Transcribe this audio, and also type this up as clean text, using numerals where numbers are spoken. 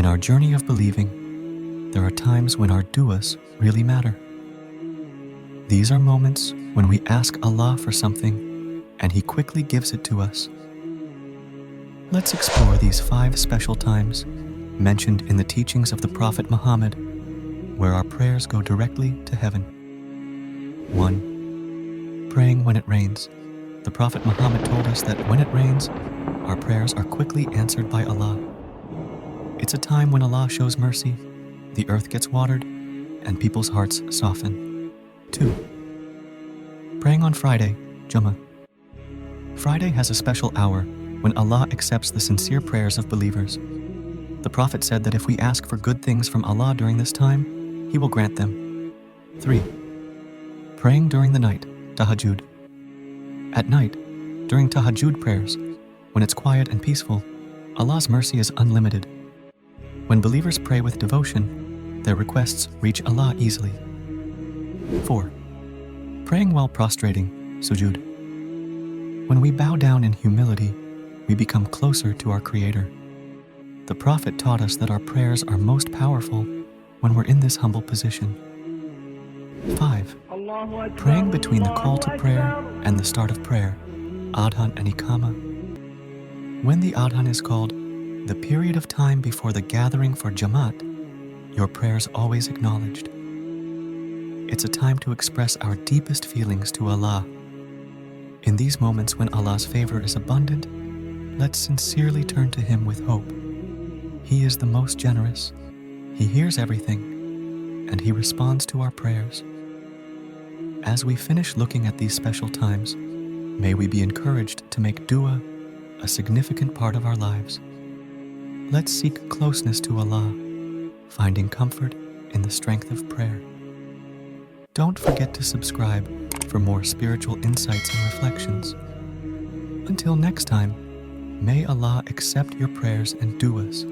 In our journey of believing, there are times when our du'as really matter. These are moments when we ask Allah for something and He quickly gives it to us. Let's explore these 5 special times mentioned in the teachings of the Prophet Muhammad, where our prayers go directly to heaven. 1. Praying when it rains. The Prophet Muhammad told us that when it rains, our prayers are quickly answered by Allah. It's a time when Allah shows mercy, the earth gets watered, and people's hearts soften. 2. Praying on Friday, Jummah. Friday has a special hour when Allah accepts the sincere prayers of believers. The Prophet said that if we ask for good things from Allah during this time, He will grant them. 3. Praying during the night, tahajjud. At night, during tahajjud prayers, when it's quiet and peaceful, Allah's mercy is unlimited. When believers pray with devotion, their requests reach Allah easily. 4. Praying while prostrating, sujud. When we bow down in humility, we become closer to our Creator. The Prophet taught us that our prayers are most powerful when we're in this humble position. 5. Praying between the call to prayer and the start of prayer, adhan and iqama. When the adhan is called, the period of time before the gathering for Jamaat, your prayers always acknowledged. It's a time to express our deepest feelings to Allah. In these moments when Allah's favor is abundant, let's sincerely turn to Him with hope. He is the most generous. He hears everything, and He responds to our prayers. As we finish looking at these special times, may we be encouraged to make dua a significant part of our lives. Let's seek closeness to Allah, finding comfort in the strength of prayer. Don't forget to subscribe for more spiritual insights and reflections. Until next time, may Allah accept your prayers and du'as.